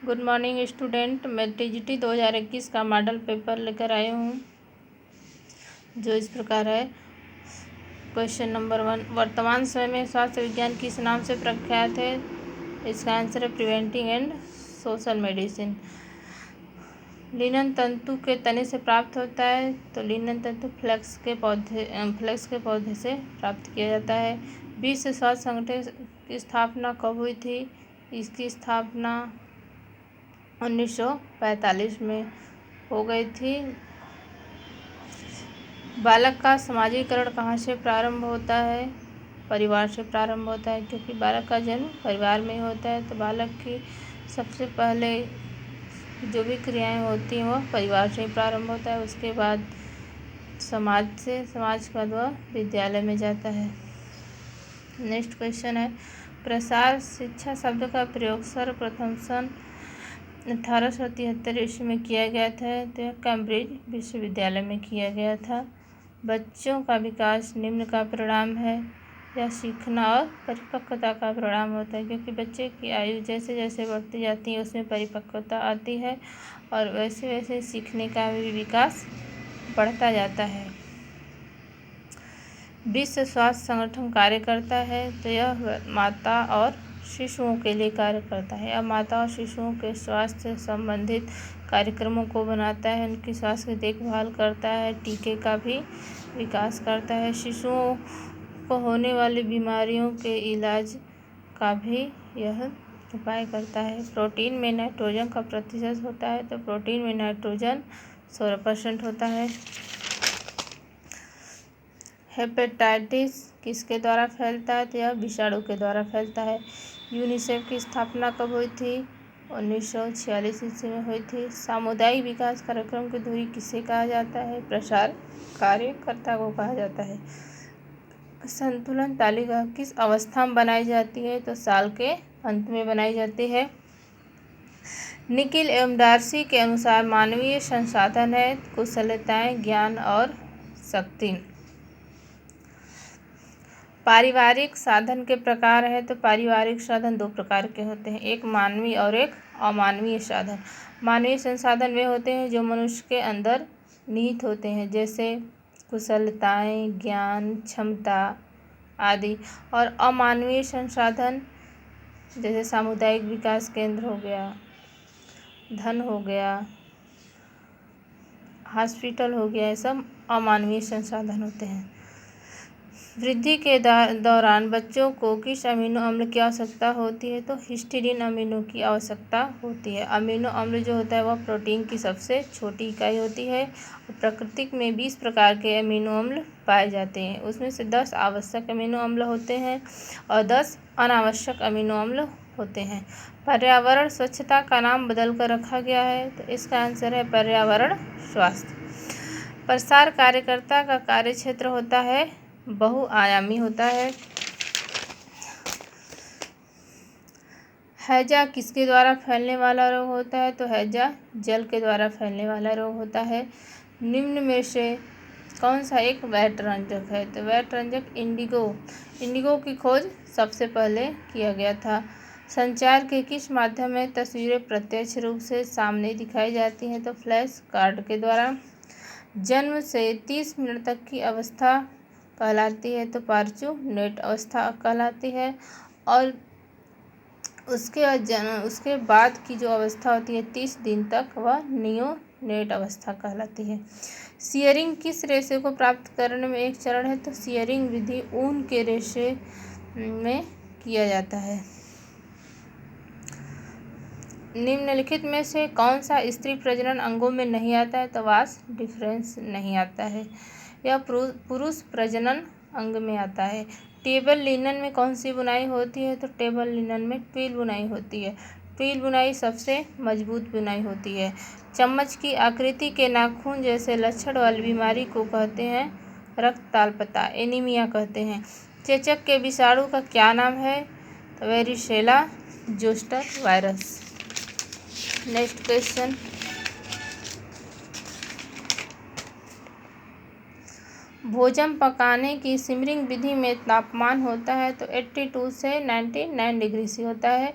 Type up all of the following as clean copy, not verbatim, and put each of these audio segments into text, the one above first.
Good morning student. मैं TGT 2021 का model paper लेकर आई हूँ, जो इस प्रकार है। क्वेश्चन नंबर 1, वर्तमान समय में स्वास्थ्य विज्ञान किस नाम से प्रख्यात है? इसका आंसर है preventive and social medicine. Linen तंतु के तने से प्राप्त होता है, तो लिनन तंतु फ्लेक्स के पौधे से प्राप्त किया जाता है। विश्व स्वास्थ्य संगठन की स्थापना कब हुई थी? इसकी स्थापना 1945 में हो गई थी। बालक का समाजीकरण कहाँ से प्रारंभ होता है? परिवार से प्रारंभ होता है, क्योंकि बालक का जन्म परिवार में ही होता है। तो बालक की सबसे पहले जो भी क्रियाएं होती हैं वह परिवार से ही प्रारंभ होता है। उसके बाद समाज के बाद वह विद्यालय में जाता है। नेक्स्ट क्वेश्चन है, प्रसार शिक्षा शब्द का प्रयोग सर्वप्रथम सन 1873 ईस्वी में किया गया था। तो यह कैम्ब्रिज विश्वविद्यालय में किया गया था। बच्चों का विकास निम्न का परिणाम है। यह सीखना और परिपक्वता का परिणाम होता है, क्योंकि बच्चे की आयु जैसे जैसे बढ़ती जाती है उसमें परिपक्वता आती है और वैसे वैसे सीखने का भी विकास बढ़ता जाता है। विश्व स्वास्थ्य संगठन कार्य करता है, तो यह माता और शिशुओं के लिए कार्य करता है। यह माता और शिशुओं के स्वास्थ्य से संबंधित कार्यक्रमों को बनाता है, उनकी स्वास्थ्य की देखभाल करता है, टीके का भी विकास करता है, शिशुओं को होने वाली बीमारियों के इलाज का भी यह उपाय करता है। प्रोटीन में नाइट्रोजन का प्रतिशत होता है, तो प्रोटीन में नाइट्रोजन 16% होता है। हेपेटाइटिस किसके द्वारा फैलता है? तो यह विषाणु के द्वारा फैलता है। यूनिसेफ की स्थापना कब हुई थी? 1946 ईस्वी में हुई थी। सामुदायिक विकास कार्यक्रम की धुरी किसे कहा जाता है? प्रसार कार्यकर्ता को कहा जाता है। संतुलन तालिका किस अवस्था में बनाई जाती है? तो साल के अंत में बनाई जाती है। निकिल एवं डार्सी के अनुसार मानवीय संसाधन है कुशलताएं, ज्ञान और शक्ति। पारिवारिक साधन के प्रकार है, तो पारिवारिक साधन 2 प्रकार के होते हैं, एक मानवीय और एक अमानवीय साधन। मानवीय संसाधन वे होते हैं जो मनुष्य के अंदर निहित होते हैं, जैसे कुशलताएं, ज्ञान, क्षमता आदि। और अमानवीय संसाधन जैसे सामुदायिक विकास केंद्र हो गया, धन हो गया, हॉस्पिटल हो गया, ये सब अमानवीय संसाधन होते हैं। वृद्धि के दौरान बच्चों को किस अमीनो अम्ल की आवश्यकता होती है? तो हिस्टीडीन अमीनो की आवश्यकता होती है। अमीनो अम्ल जो होता है वह प्रोटीन की सबसे छोटी इकाई होती है। प्राकृतिक में 20 प्रकार के अमीनो अम्ल पाए जाते हैं, उसमें से 10 आवश्यक अमीनो अम्ल होते हैं और 10 अनावश्यक अमीनो अम्ल होते हैं। पर्यावरण स्वच्छता का नाम बदल कर रखा गया है, तो इसका आंसर है पर्यावरण स्वास्थ्य। प्रसार कार्यकर्ता का कार्य क्षेत्र होता है बहुआयामी होता है। हैजा किसके द्वारा फैलने वाला रोग होता है? तो हैजा जल के द्वारा फैलने वाला रोग होता है। निम्न में से कौन सा एक वैट रंजक है? तो वैट रंजक इंडिगो की खोज सबसे पहले किया गया था। संचार के किस माध्यम में तस्वीरें प्रत्यक्ष रूप से सामने दिखाई जाती हैं? तो फ्लैश कार्ड के द्वारा। जन्म से 30 मिनट तक की अवस्था कहलाती है, तो पार्चू नेट अवस्था कहलाती है। और उसके बाद की जो अवस्था होती है 30 दिन तक, वह नियोनेट अवस्था कहलाती है। सियरिंग किस रेशे को प्राप्त करने में एक चरण है? तो सियरिंग विधि ऊन के रेशे में किया जाता है। निम्नलिखित में से कौन सा स्त्री प्रजनन अंगों में नहीं आता है? तो वास डिफरेंस नहीं आता है, यह पुरुष प्रजनन अंग में आता है। टेबल लिनन में कौन सी बुनाई होती है? तो टेबल लिनन में ट्विल बुनाई होती है। ट्विल बुनाई सबसे मजबूत बुनाई होती है। चम्मच की आकृति के नाखून जैसे लक्षण वाली बीमारी को कहते हैं रक्तताल्पता, एनीमिया कहते हैं। चेचक के विषाणु का क्या नाम है? तो varicella zoster virus. Next question, भोजन पकाने की सिमरिंग विधि में तापमान होता है, तो 82 से 99 डिग्री से होता है।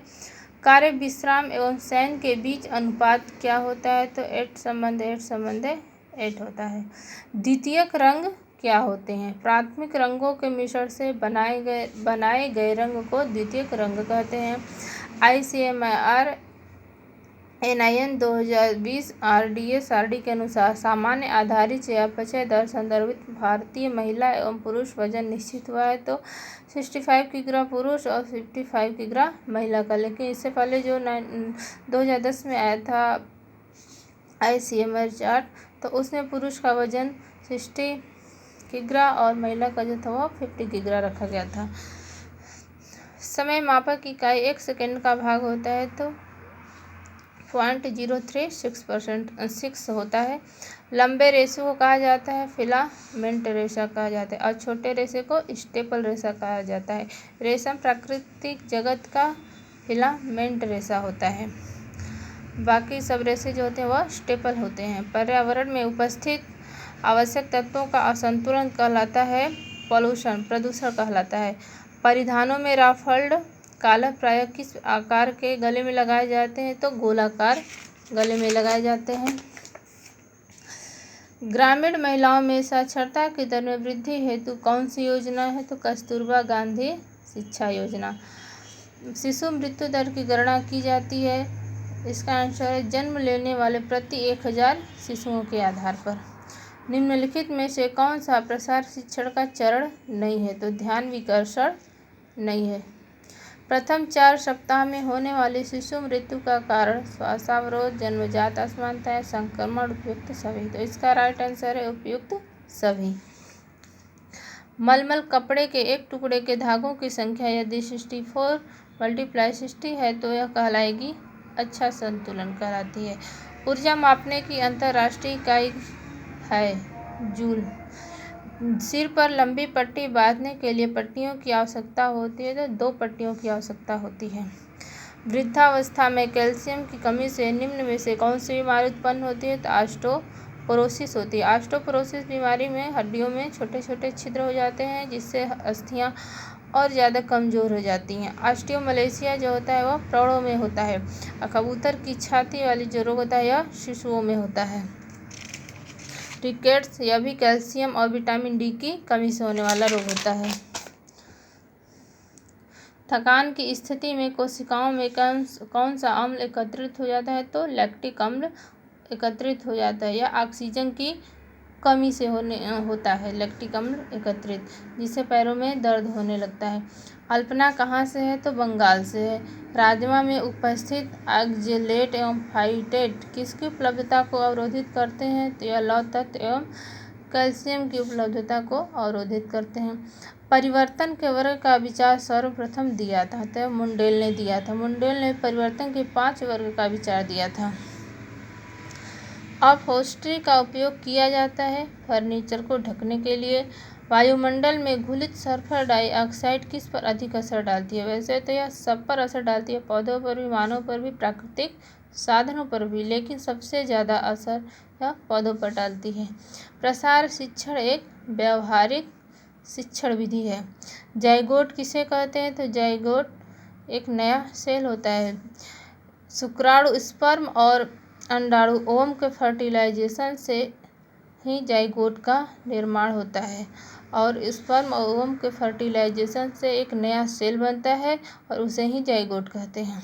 कार्य, विश्राम एवं शयन के बीच अनुपात क्या होता है? तो 8:8 होता है। द्वितीयक रंग क्या होते हैं? प्राथमिक रंगों के मिश्रण से बनाए गए रंग को द्वितीयक रंग कहते हैं। ICMR NIN 2020 RDS/RD के अनुसार सामान्य आधारित चयापचय दर संदर्भित भारतीय महिला एवं पुरुष वजन निश्चित हुआ है तो 65 किग्रा पुरुष और 55 किग्रा महिला का। लेकिन इससे पहले जो 2010 में आया था ICMR चार्ट, तो उसमें पुरुष का वजन 60 किग्रा और महिला का जो था वो 50 किग्रा रखा गया था। समय मापक इकाई 1 सेकेंड का भाग होता है तो 0.036 होता है। लंबे रेशे को कहा जाता है फिलामेंट रेशा कहा जाता है और छोटे रेशे को स्टेपल रेशा कहा जाता है। रेशम प्राकृतिक जगत का फिलामेंट रेशा होता है, बाकी सब रेशे जो होते हैं वह स्टेपल होते हैं। पर्यावरण में उपस्थित आवश्यक तत्वों का असंतुलन कहलाता है प्रदूषण कहलाता है। परिधानों में राफल्ड कॉलर प्रायः किस आकार के गले में लगाए जाते हैं? तो गोलाकार गले में लगाए जाते हैं। ग्रामीण महिलाओं में साक्षरता की दर में वृद्धि हेतु कौन सी योजना है? तो कस्तूरबा गांधी शिक्षा योजना। शिशु मृत्यु दर की गणना की जाती है, इसका आंसर है जन्म लेने वाले प्रति 1000 शिशुओं के आधार पर। निम्नलिखित में से कौन सा प्रसार शिक्षण का चरण नहीं है? तो ध्यान विकर्षण नहीं है। प्रथम 4 सप्ताह में होने वाली शिशु मृत्यु का कारण श्वासावरोध, जन्मजात असमानताएं, संक्रमण, उपयुक्त सभी। तो इसका राइट आंसर है उपयुक्त सभी। मलमल कपड़े के एक टुकड़े के धागों की संख्या यदि 64 × 60 है तो यह कहलाएगी अच्छा संतुलन कहलाती है। ऊर्जा मापने की अंतर्राष्ट्रीय इकाई है जूल। सिर पर लंबी पट्टी बांधने के लिए पट्टियों की आवश्यकता होती है तो 2 पट्टियों की आवश्यकता होती है। वृद्धावस्था में कैल्शियम की कमी से निम्न में से कौन सी बीमारी उत्पन्न होती है? तो ऑस्टियोपोरोसिस होती है। ऑस्टियोपोरोसिस बीमारी में हड्डियों में छोटे छोटे छिद्र हो जाते हैं जिससे अस्थियां और ज़्यादा कमज़ोर हो जाती हैं। ऑस्टियोमलेशिया जो होता है वह प्रौढ़ों में होता है और कबूतर की छाती वाली जो रोग होता है यह शिशुओं में होता है। रिकेट्स यह भी कैल्शियम और विटामिन डी की कमी से होने वाला रोग होता है। थकान की स्थिति में कोशिकाओं में कौन सा अम्ल एकत्रित हो जाता है? तो लैक्टिक अम्ल एकत्रित हो जाता है। यह ऑक्सीजन की कमी से होता है लैक्टिक अम्ल एकत्रित, जिससे पैरों में दर्द होने लगता है। अल्पना कहाँ से है? तो बंगाल से है। राजमा में उपस्थित ऑक्जेलेट एवं फाइटेट किसकी उपलब्धता को अवरोधित करते हैं? तो यह लौह तत्व एवं कैल्शियम की उपलब्धता को अवरोधित करते हैं। परिवर्तन के वर्ग का विचार सर्वप्रथम दिया था तो मुंडेल ने दिया था। मुंडेल ने परिवर्तन के 5 वर्ग का विचार दिया था। अपहोल्स्ट्री का उपयोग किया जाता है फर्नीचर को ढकने के लिए। वायुमंडल में घुलित सल्फर डाइऑक्साइड किस पर अधिक असर डालती है? वैसे तो यह सब पर असर डालती है, पौधों पर भी, मानव पर भी, प्राकृतिक साधनों पर भी, लेकिन सबसे ज़्यादा असर यह पौधों पर डालती है। प्रसार शिक्षण एक व्यावहारिक शिक्षण विधि है। जाइगोट किसे कहते हैं? तो जाइगोट एक नया सेल होता है। शुक्राणु, स्पर्म और अंडाणु ओवम के फर्टिलाइजेशन से ही जाइगोट का निर्माण होता है और स्पर्म और ओवम के फर्टिलाइजेशन से एक नया सेल बनता है और उसे ही जाइगोट कहते हैं।